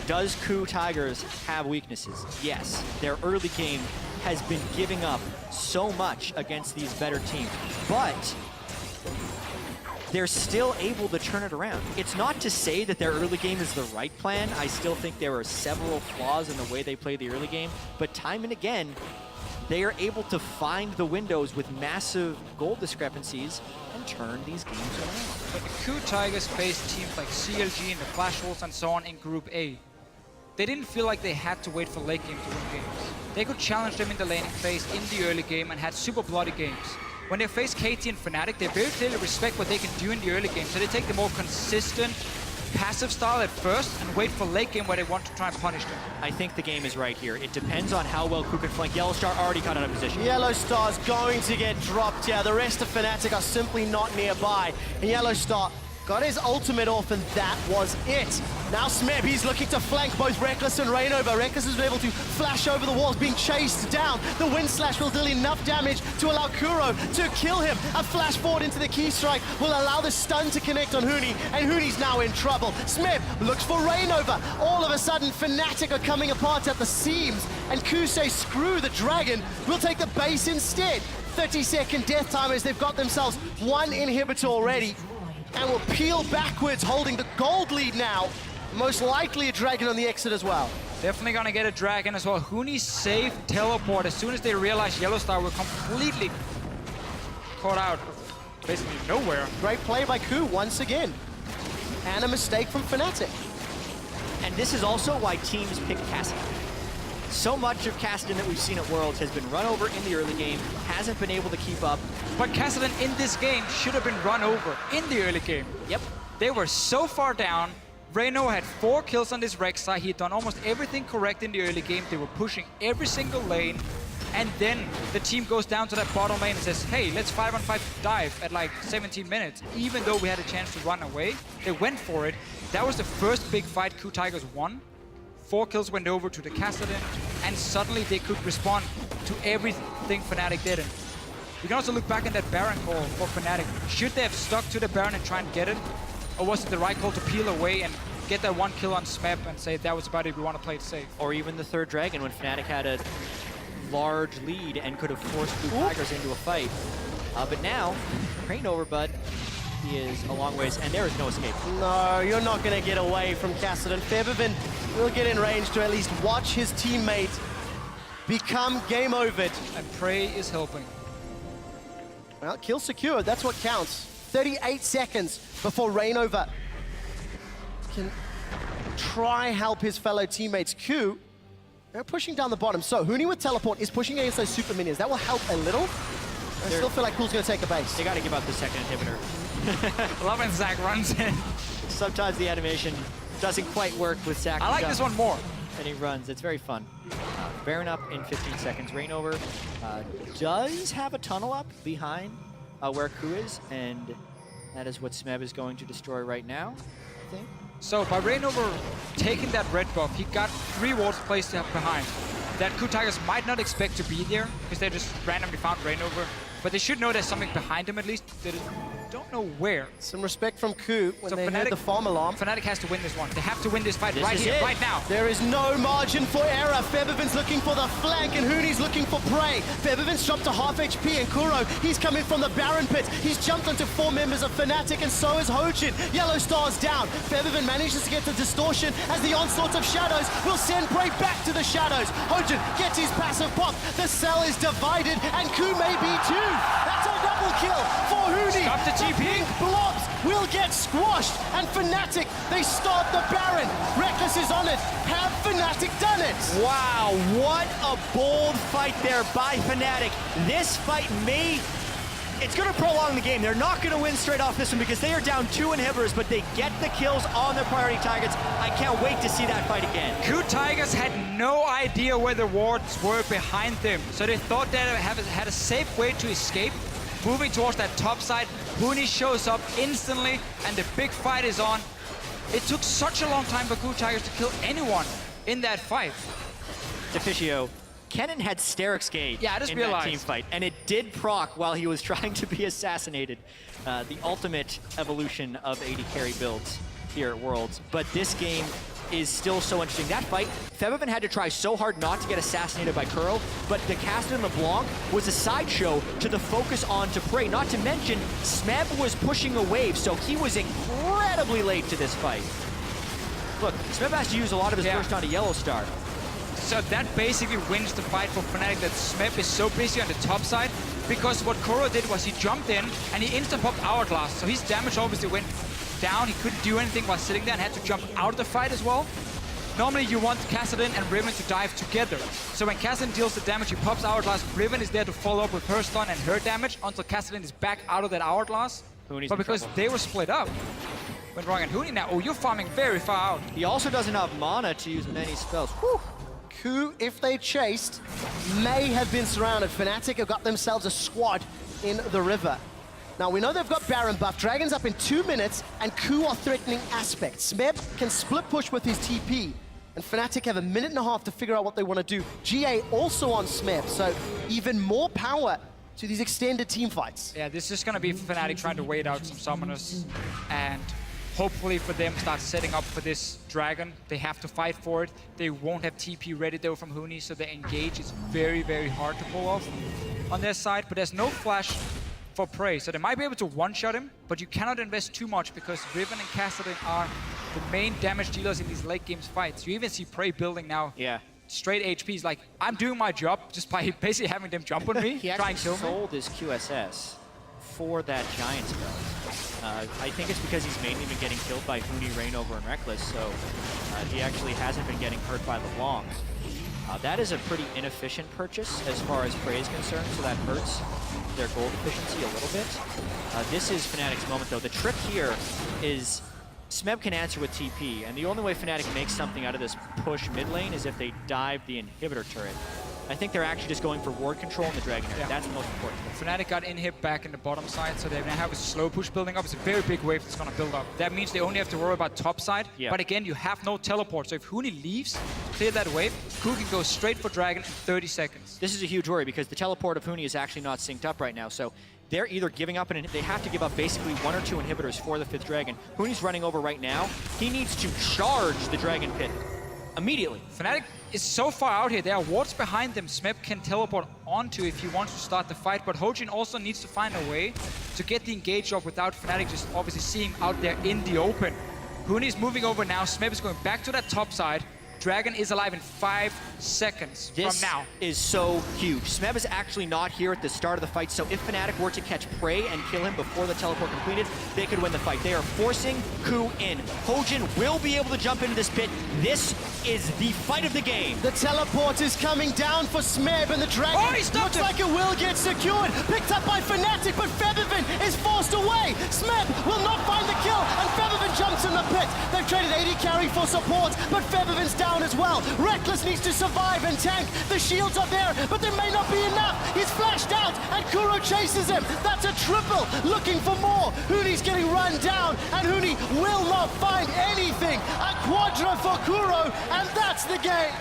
S2: Does KOO Tigers have weaknesses? Yes. Their early game has been giving up so much against these better teams, but they're still able to turn it around. It's not to say that their early game is the right plan. I still think there are several flaws in the way they play the early game, but time and again, they are able to find the windows with massive goal discrepancies and turn these games around.
S1: But the KOO Tigers faced teams like CLG and the Flash Wolves and so on in Group A. They didn't feel like they had to wait for late game to win games. They could challenge them in the laning phase in the early game and had super bloody games. When they face KT and Fnatic, they very clearly respect what they can do in the early game, so they take the more consistent, passive style at first and wait for late game where they want to try and punish them.
S2: I think the game is right here. It depends on how well KOO can flank. Yellowstar already got out of position.
S3: Yellowstar's going to get dropped here. The rest of Fnatic are simply not nearby. And Yellowstar got his ultimate off, and that was it. Now Smeb, he's looking to flank both Rekkles and Reignover. Rekkles has been able to flash over the walls, being chased down. The Wind Slash will deal enough damage to allow Kuro to kill him. A flash forward into the key strike will allow the stun to connect on Huni, and Huni's now in trouble. Smeb looks for Reignover. All of a sudden, Fnatic are coming apart at the seams, and KOO say, screw the dragon, we'll take the base instead. 30-second death time as they've got themselves one inhibitor already, and will peel backwards, holding the gold lead now. Most likely a dragon on the exit as well.
S1: Definitely gonna get a dragon as well. Huni safe teleport as soon as they realized Yellowstar were completely caught out of basically nowhere.
S3: Great play by KOO once again. And a mistake from Fnatic.
S2: And this is also why teams pick Cassidy. So much of Kassadin that we've seen at Worlds has been run over in the early game, hasn't been able to keep up.
S1: But Kassadin in this game should have been run over in the early game.
S2: Yep.
S1: They were so far down. Reno had 4 kills on this Rek'Sai. He had done almost everything correct in the early game. They were pushing every single lane. And then the team goes down to that bottom lane and says, hey, let's 5-on-5 dive at like 17 minutes. Even though we had a chance to run away, they went for it. That was the first big fight KOO Tigers won. 4 kills went over to the Kassadin, and suddenly they could respond to everything Fnatic did. And we can also look back at that Baron call for Fnatic. Should they have stuck to the Baron and try and get it? Or was it the right call to peel away and get that 1 kill on Smeb and say that was about it, we want to play it safe?
S2: Or even the third dragon when Fnatic had a large lead and could have forced KOO Tigers into a fight. But now, Reignover, but he is a long ways, and there is no escape.
S3: No, you're not going to get away from Kassadin. Febiven will get in range to at least watch his teammate become game overed.
S1: And Prey is helping.
S3: Well, kill secured, that's what counts. 38 seconds before Reignover can try help his fellow teammates. KOO, they're pushing down the bottom. So Huni with teleport is pushing against those super minions. That will help a little. I still feel like KOO's going to take a base.
S2: They got to give up the second inhibitor.
S1: Love when Zach runs in.
S2: Sometimes the animation doesn't quite work with Zach.
S1: I like this one more.
S2: And he runs. It's very fun. Baron up in 15 seconds. Reignover does have a tunnel up behind where KOO is, and that is what Smeb is going to destroy right now, I think.
S1: So by Reignover taking that red buff, he got 3 wards placed behind that KOO Tigers might not expect to be there because they just randomly found Reignover. But they should know there's something behind him at least. They don't know where.
S3: Some respect from KOO when
S1: So
S3: they heard the farm alarm.
S1: Fnatic has to win this one. They have to win this fight right here, right now.
S3: There is no margin for error. Febiven's looking for the flank and Huni's looking for prey. Febiven's dropped to half HP and Kuro, he's coming from the Baron pit. He's jumped onto 4 members of Fnatic and so is Hojin. Yellowstar's down. Febiven manages to get the distortion as the onslaught of shadows will send prey back to the shadows. Hojin gets his passive pop. The cell is divided and KOO may be too. That's a double kill for Huni.
S1: Stop the TP.
S3: Pink blobs will get squashed, and Fnatic, they start the Baron. Rekkles is on it. Have Fnatic done it?
S2: Wow, what a bold fight there by Fnatic. This fight it's going to prolong the game. They're not going to win straight off this one because they are down 2 inhibitors, but they get the kills on their priority targets. I can't wait to see that fight again.
S1: KOO Tigers had no idea where the wards were behind them, so they thought they had a safe way to escape. Moving towards that top side, Huni shows up instantly, and the big fight is on. It took such a long time for KOO Tigers to kill anyone in that fight.
S2: Deficio Kennen had Steric's Gate
S1: Yeah, I just
S2: in
S1: realized.
S2: that team fight, and it did proc while he was trying to be assassinated. The ultimate evolution of AD carry builds here at Worlds. But this game is still so interesting. That fight, Febiven had to try so hard not to get assassinated by Kuro, but the cast in LeBlanc was a sideshow to the focus on to Prey. Not to mention, Smeb was pushing a wave, so he was incredibly late to this fight. Look, Smeb has to use a lot of his burst onto Yellow Star.
S1: So that basically wins the fight for Fnatic, that Smeb is so busy on the top side, because what Kuro did was he jumped in and he instant popped Hourglass. So his damage obviously went down. He couldn't do anything while sitting there and had to jump out of the fight as well. Normally you want Kassadin and Riven to dive together. So when Kassadin deals the damage, he pops Hourglass. Riven is there to follow up with her stun and her damage until Kassadin is back out of that Hourglass. But because they were split up, went wrong. And Huni now, oh, you're farming very far out.
S2: He also doesn't have mana to use many spells. Whew.
S3: KOO, if they chased, may have been surrounded. Fnatic have got themselves a squad in the river. Now, we know they've got Baron buff. Dragon's up in 2 minutes, and KOO are threatening aspects. Smeb can split push with his TP, and Fnatic have a minute and a half to figure out what they want to do. GA also on Smeb, so even more power to these extended team fights.
S1: Yeah, this is going to be Fnatic trying to wait out some summoners, and hopefully for them start setting up for this dragon. They have to fight for it. They won't have TP ready though from Huni, so the engage is very, very hard to pull off on their side. But there's no flash for Prey, so they might be able to one-shot him, but you cannot invest too much because Riven and Kassadin are the main damage dealers in these late games fights. You even see Prey building now.
S2: Yeah.
S1: Straight HPs, like, I'm doing my job just by basically having them jump on me,
S2: He
S1: try
S2: actually
S1: and kill me.
S2: sold his QSS for that Giant spell. I think it's because he's mainly been getting killed by Huni, Rainover, and Reckless, so he actually hasn't been getting hurt by LeBlanc. That is a pretty inefficient purchase as far as Prey is concerned, so that hurts their gold efficiency a little bit. This is Fnatic's moment, though. The trick here is Smeb can answer with TP, and the only way Fnatic makes something out of this push mid lane is if they dive the inhibitor turret. I think they're actually just going for ward control in the Dragon area.
S1: Yeah.
S2: That's the most important thing.
S1: Fnatic got inhib back in the bottom side, so they now have a slow push building up. It's a very big wave that's going to build up. That means they only have to worry about top side.
S2: Yeah.
S1: But again, you have no teleport, so if Huni leaves to clear that wave, KOO can go straight for Dragon in 30 seconds.
S2: This is a huge worry because the teleport of Huni is actually not synced up right now, so they're either giving up, they have to give up basically 1 or 2 inhibitors for the 5th Dragon. Huni's running over right now. He needs to charge the Dragon Pit immediately.
S1: Fnatic is so far out here. There are wards behind them Smeb can teleport onto if he wants to start the fight, but Hojin also needs to find a way to get the engage off without Fnatic just obviously seeing out there in the open. Huni's moving over now. Smeb is going back to that top side. Dragon is alive in 5 seconds from now.
S2: This is so huge. Smeb is actually not here at the start of the fight, so if Fnatic were to catch Prey and kill him before the teleport completed, they could win the fight. They are forcing KOO in. Hojin will be able to jump into this pit. This is the fight of the game.
S3: The teleport is coming down for Smeb, and the Dragon
S1: Oh, he stopped
S3: looks like it will get secured. Picked up by Fnatic, but Febiven is forced away. Smeb will not find the kill, and Febiven jumps in the pit. They've traded AD carry for support, but Febiven's down as well. Reckless needs to survive and tank. The shields are there, but there may not be enough. He's flashed out, and Kuro chases him. That's a triple, looking for more. Huni's getting run down, and Huni will not find anything. A quadra for Kuro, and that's the game.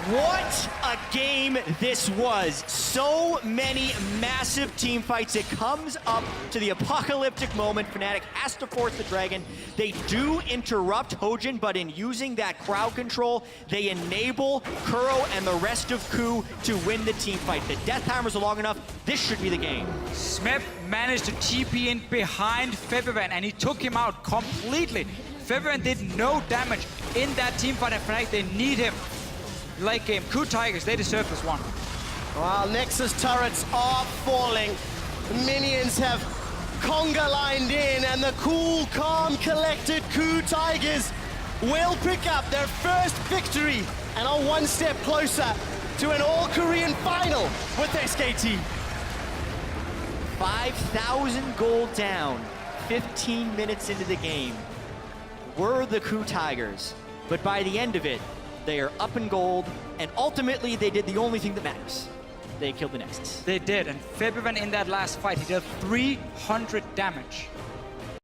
S2: What a game this was. So many massive team fights. It comes up to the apocalyptic moment. Fnatic has to force the Dragon. They do interrupt Hojin, but in using that crowd control, they enable Kuro and the rest of KOO to win the team fight. The death timers are long enough. This should be the game.
S1: Smeb managed to TP in behind Febiven, and he took him out completely. Febiven did no damage in that team fight, and Fnatic, they need him. Late game, KOO Tigers, they deserve this one.
S3: While Nexus turrets are falling, minions have conga lined in, and the cool, calm, collected KOO Tigers will pick up their first victory and are one step closer to an all-Korean final with SKT.
S2: 5,000 gold down, 15 minutes into the game. Were the KOO Tigers, but by the end of it, they are up in gold, and ultimately they did the only thing that matters. They killed the Nexus.
S1: They did, and Febiven in that last fight, he did 300 damage.